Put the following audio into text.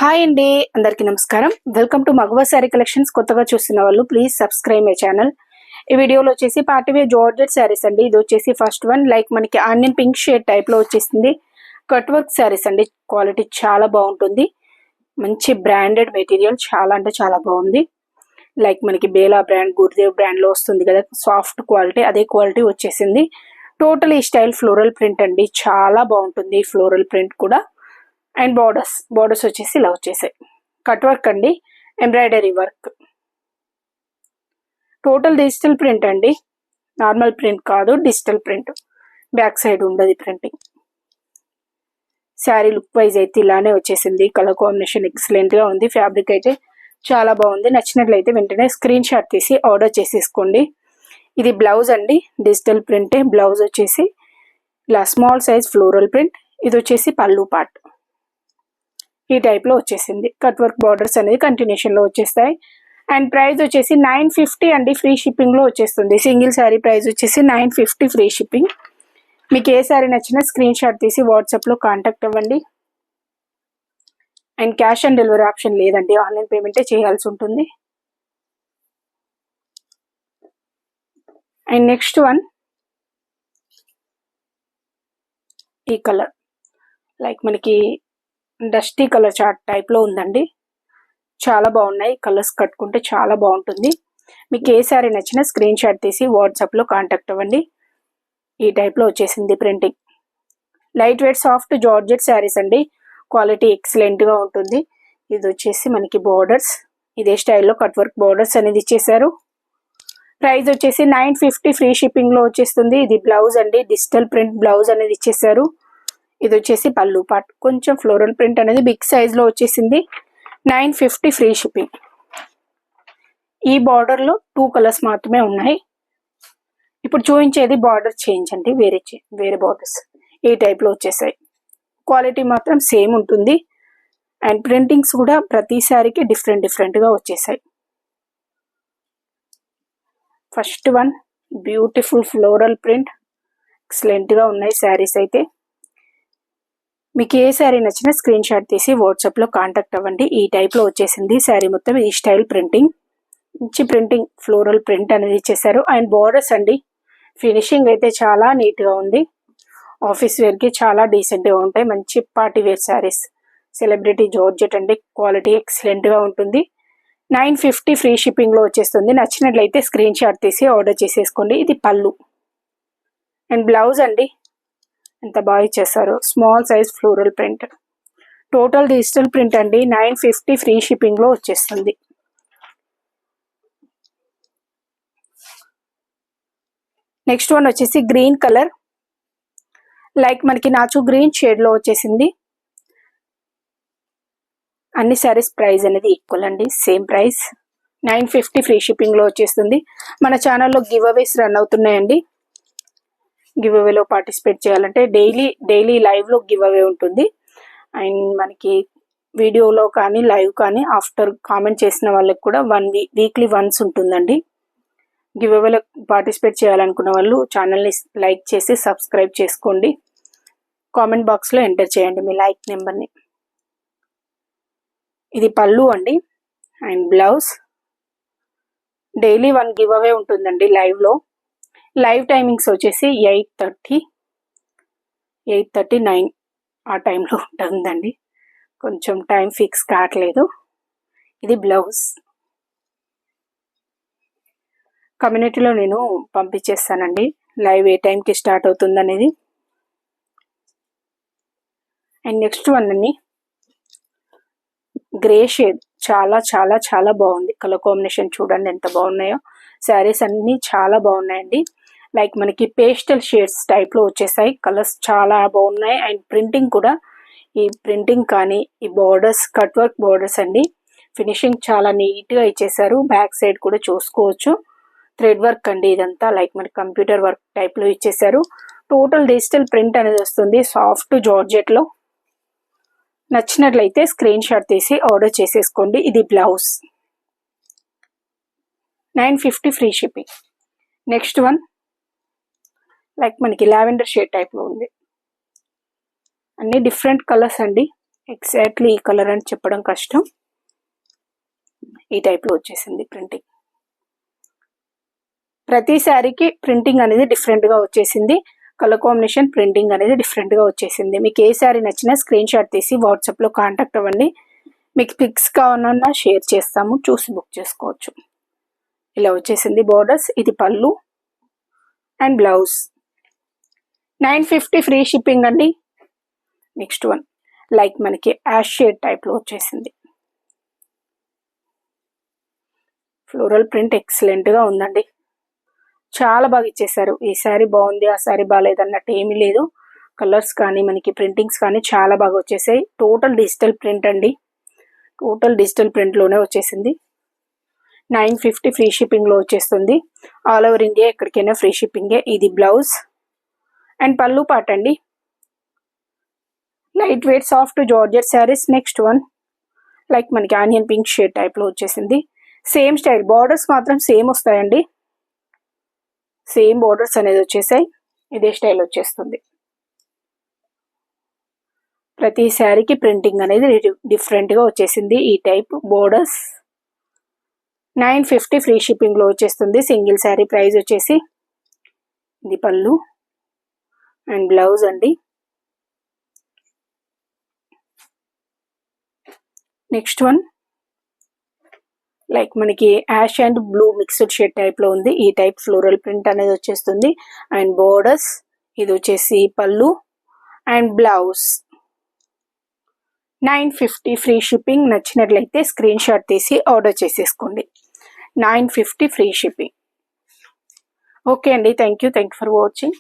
Hi అండి, అందరికీ నమస్కారం. Welcome to Magava sari collections. కొత్తగా చూస్తున్న వాళ్ళు ప్లీజ్ సబ్స్క్రైబ్ మై ఛానల్. ఈ వీడియోలో వచ్చేసి పార్టీవేర్ జార్జెట్ శారీస్ అండి. ఇది వచ్చేసి ఫస్ట్ వన్, లైక్ మనకి ఆనియన్ పింక్ షేడ్ టైప్ లో వచ్చేసింది. కట్ వర్క్ శారీస్ అండి. క్వాలిటీ చాలా బాగుంటుంది. మంచి బ్రాండెడ్ మెటీరియల్, చాలా అంటే చాలా బాగుంది. లైక్ మనకి బేలా బ్రాండ్, గురుదేవ్ బ్రాండ్ లో వస్తుంది కదా, సాఫ్ట్ క్వాలిటీ, అదే క్వాలిటీ వచ్చేసింది. టోటల్ ఈ స్టైల్ ఫ్లోరల్ ప్రింట్ అండి. చాలా బాగుంటుంది ఫ్లోరల్ ప్రింట్ కూడా. అండ్ బార్డర్స్ వచ్చేసి ఇలా వచ్చేసాయి. కట్ వర్క్ అండి, embroidery work. Total digital print అండి, నార్మల్ ప్రింట్ కాదు, డిజిటల్ ప్రింట్. బ్యాక్ సైడ్ ఉండదు ప్రింటింగ్. శారీ లుక్ వైజ్ అయితే ఇలానే వచ్చేసింది. కలర్ కాంబినేషన్ ఎక్సలెంట్ గా ఉంది. ఫ్యాబ్రిక్ అయితే చాలా బాగుంది. నచ్చినట్లయితే వెంటనే స్క్రీన్ షాట్ తీసి ఆర్డర్ చేసేసుకోండి. ఇది బ్లౌజ్ అండి, డిజిటల్ ప్రింటే. బ్లౌజ్ వచ్చేసి ఇలా స్మాల్ సైజ్ ఫ్లోరల్ ప్రింట్. ఇది వచ్చేసి పళ్ళు పార్ట్. ఈ టైప్ లో వచ్చేసింది. కట్ వర్క్ బార్డర్స్ అనేది కంటిన్యూషన్ లో వచ్చేస్తాయి. అండ్ ప్రైస్ వచ్చేసి 950 అండి, ఫ్రీ షిప్పింగ్ లో వచ్చేస్తుంది. సింగిల్ శారీ ప్రైస్ వచ్చేసి 950 ఫ్రీ షిప్పింగ్. మీకు ఏ శారీ నచ్చినా స్క్రీన్ షాట్ తీసి వాట్సాప్ లో కాంటాక్ట్ అవ్వండి. And cash on delivery option లేదండి, ఆన్లైన్ పేమెంటే చేయాల్సి ఉంటుంది. అండ్ నెక్స్ట్ వన్ ఈ కలర్, లైక్ మనకి డస్టీ కలర్ చార్ట్ టైప్ లో ఉందండి. చాలా బాగున్నాయి కలర్స్, కట్టుకుంటే చాలా బాగుంటుంది. మీకు ఏ శారీ నచ్చినా స్క్రీన్ షాట్ తీసి వాట్సాప్ లో కాంటాక్ట్ అవ్వండి. ఈ టైప్ లో వచ్చేసింది printing. Light weight soft georgette saris అండి. క్వాలిటీ ఎక్సలెంట్ గా ఉంటుంది. ఇది వచ్చేసి మనకి బార్డర్స్, ఇదే స్టైల్లో కట్ వర్క్ బార్డర్స్ అనేది ఇచ్చేసారు. ప్రైస్ వచ్చేసి 950 ఫ్రీ షిప్పింగ్ లో వచ్చేస్తుంది. ఇది బ్లౌజ్ అండి, డిజిటల్ ప్రింట్ బ్లౌజ్ అనేది ఇచ్చేసారు. ఇది వచ్చేసి పళ్ళు పార్ట్. కొంచెం ఫ్లోరల్ ప్రింట్ అనేది బిగ్ సైజ్ లో వచ్చేసింది. 950 ఫ్రీ షిప్పింగ్. ఈ బార్డర్ లో 2 కలర్స్ మాత్రమే ఉన్నాయి. ఇప్పుడు చూపించేది బార్డర్ చేంజ్ అండి, వేరే బార్డర్స్ ఈ టైప్ లో వచ్చేసాయి. క్వాలిటీ మాత్రం సేమ్ ఉంటుంది. అండ్ ప్రింటింగ్స్ కూడా ప్రతిసారికి డిఫరెంట్ గా వచ్చేసాయి. First one beautiful floral print, excellent గా ఉన్నాయి శారీస్ అయితే. మీకు ఏ శారీ నచ్చినా స్క్రీన్ షాట్ తీసి వాట్సాప్ లో కాంటాక్ట్ అవ్వండి. ఈ టైప్ లో వచ్చేసింది శారీ మొత్తం. ఈ స్టైల్ ప్రింటింగ్, మంచి ప్రింటింగ్ ఫ్లోరల్ ప్రింట్ అనేది ఇచ్చేసారు. అండ్ బార్డర్స్ అండి, ఫినిషింగ్ అయితే చాలా నీట్ గా ఉంది. ఆఫీస్ వేర్ కి చాలా డీసెంట్ గా ఉంటాయి. మంచి party wear saris. Celebrity georgette అండి, క్వాలిటీ ఎక్సలెంట్ గా ఉంటుంది. 950 ఫ్రీ షిప్పింగ్ లో వచ్చేస్తుంది. నచ్చినట్లయితే స్క్రీన్ షాట్ తీసి ఆర్డర్ చేసేసుకోండి. ఇది పళ్ళు. అండ్ బ్లౌజ్ అండి, ఎంత బాగా ఇచ్చేసారు. Small size floral print. Total digital print అండి. 950 ఫ్రీ షిప్పింగ్ లో వచ్చేస్తుంది. నెక్స్ట్ వన్ వచ్చేసి గ్రీన్ కలర్, లైక్ మనకి నాచు గ్రీన్ షేడ్ లో వచ్చేసింది. అన్ని సారీస్ ప్రైస్ అనేది ఈక్వల్ అండి, సేమ్ ప్రైస్. 950 ఫ్రీ షిప్పింగ్ లో వచ్చేస్తుంది. మన ఛానల్లో గివ్ అవేస్ రన్ అవుతున్నాయండి. గివ్ అవేలో పార్టిసిపేట్ చేయాలంటే డైలీ లైవ్ లో గివ్ అవే ఉంటుంది. అండ్ మనకి వీడియోలో కానీ లైవ్ కానీ ఆఫ్టర్ కామెంట్ చేసిన వాళ్ళకి కూడా వీక్లీ వన్స్ ఉంటుందండి. గివ్ అవేలో పార్టిసిపేట్ చేయాలనుకున్న వాళ్ళు ఛానల్ని లైక్ చేసి సబ్స్క్రైబ్ చేసుకోండి. కామెంట్ బాక్స్ లో ఎంటర్ చేయండి మీ లైక్ నెంబర్ని. ఇది పళ్ళు అండి. And blouse. Daily 1 give away ఉంటుందండి లైవ్ లో. లైవ్ టైమింగ్స్ వచ్చేసి 8:30, 8:39 ఆ టైంలో ఉంటుందండి. కొంచెం టైం ఫిక్స్ కావట్లేదు. ఇది బ్లౌజ్. కమ్యూనిటీలో నేను పంపించేస్తానండి లైవ్ ఏ టైంకి స్టార్ట్ అవుతుంది అనేది. అండ్ నెక్స్ట్ వన్ అండి, గ్రే షేడ్. చాలా బాగుంది. కలర్ కాంబినేషన్ చూడండి ఎంత బాగున్నాయో. శారీస్ అన్ని చాలా బాగున్నాయండి. లైక్ మనకి పేస్టల్ షేడ్స్ టైప్ లో వచ్చేసాయి. కలర్స్ చాలా బాగున్నాయి. అండ్ ప్రింటింగ్ కూడా, ఈ ప్రింటింగ్ కానీ ఈ బార్డర్స్ కట్ వర్క్ బార్డర్స్ అండి. ఫినిషింగ్ చాలా నీట్ గా ఇచ్చేసారు. బ్యాక్ సైడ్ కూడా చూసుకోవచ్చు. థ్రెడ్ వర్క్ అండి ఇదంతా. లైక్ మనకి కంప్యూటర్ వర్క్ టైప్ లో ఇచ్చేసారు. టోటల్ డిజిటల్ ప్రింట్ అనేది వస్తుంది సాఫ్ట్ జార్జెట్ లో. నచ్చినట్లయితే స్క్రీన్ షాట్ తీసి ఆర్డర్ చేసేసుకోండి. ఇది blouse. 950 free shipping. Next one like మనకి లావెండర్ షేడ్ టైప్ లో ఉంది. అన్ని డిఫరెంట్ కలర్స్ అండి, ఎగ్జాక్ట్లీ ఈ కలర్ అని చెప్పడం కష్టం. ఈ టైప్లో వచ్చేసింది ప్రింటింగ్. ప్రతి శారీకి ప్రింటింగ్ అనేది డిఫరెంట్గా వచ్చేసింది. కలర్ కాంబినేషన్ ప్రింటింగ్ అనేది డిఫరెంట్గా వచ్చేసింది. మీకు ఏ శారీ నచ్చినా స్క్రీన్ షాట్ తీసి వాట్సాప్లో కాంటాక్ట్ అవ్వండి. మీకు పిక్స్ కావాలన్నా షేర్ చేస్తాము, చూసి బుక్ చేసుకోవచ్చు. ఇలా వచ్చేసింది బోర్డర్స్. ఇది pallu and blouse. 950 free shipping అండి. నెక్స్ట్ వన్ లైక్ మనకి యాష్ షేడ్ టైప్లో వచ్చేసింది. ఫ్లోరల్ ప్రింట్ ఎక్సలెంట్గా ఉందండి. చాలా బాగా ఇచ్చేసారు. ఈ శారీ బాగుంది, ఆ శారీ బాగాలేదు అన్నట్టు ఏమీ లేదు. కలర్స్ కానీ మనకి ప్రింటింగ్స్ కానీ చాలా బాగా వచ్చేసాయి. టోటల్ డిజిటల్ ప్రింట్ అండి. టోటల్ డిజిటల్ ప్రింట్లోనే వచ్చేసింది. 950 ఫ్రీ షిప్పింగ్లో వచ్చేస్తుంది. ఆల్ ఓవర్ ఇండియా ఎక్కడికైనా ఫ్రీ షిప్పింగే. ఇది బ్లౌజ్ అండ్ పళ్ళు పాట అండి. Light weight soft georgette saris. Next one like మనకి ఆనియన్ పింక్ షేడ్ టైప్లో వచ్చేసింది. సేమ్ స్టైల్, బార్డర్స్ మాత్రం సేమ్ వస్తాయండి. సేమ్ బార్డర్స్ అనేది వచ్చేసాయి. ఇదే స్టైల్ వచ్చేస్తుంది. ప్రతి శారీకి ప్రింటింగ్ అనేది డిఫరెంట్గా వచ్చేసింది. ఈ టైప్ బోర్డర్స్ 950 ఫ్రీ షిప్పింగ్లో వచ్చేస్తుంది. సింగిల్ శారీ ప్రైస్ వచ్చేసి ఇది పళ్ళు అండ్ బ్లౌజ్ అండి. నెక్స్ట్ వన్ లైక్ మనకి ash and blue mixed shade టైప్లో ఉంది. ఈ టైప్ ఫ్లోరల్ ప్రింట్ అనేది వచ్చేస్తుంది. అండ్ బోర్డర్స్ ఇది వచ్చేసి పళ్ళు అండ్ బ్లౌజ్. 950 free shipping. నచ్చినట్లయితే స్క్రీన్ షాట్ తీసి ఆర్డర్ చేసేసుకోండి. 950 ఫ్రీ షిప్పింగ్. ఓకే అండి, థ్యాంక్ యూ ఫర్ వాచింగ్.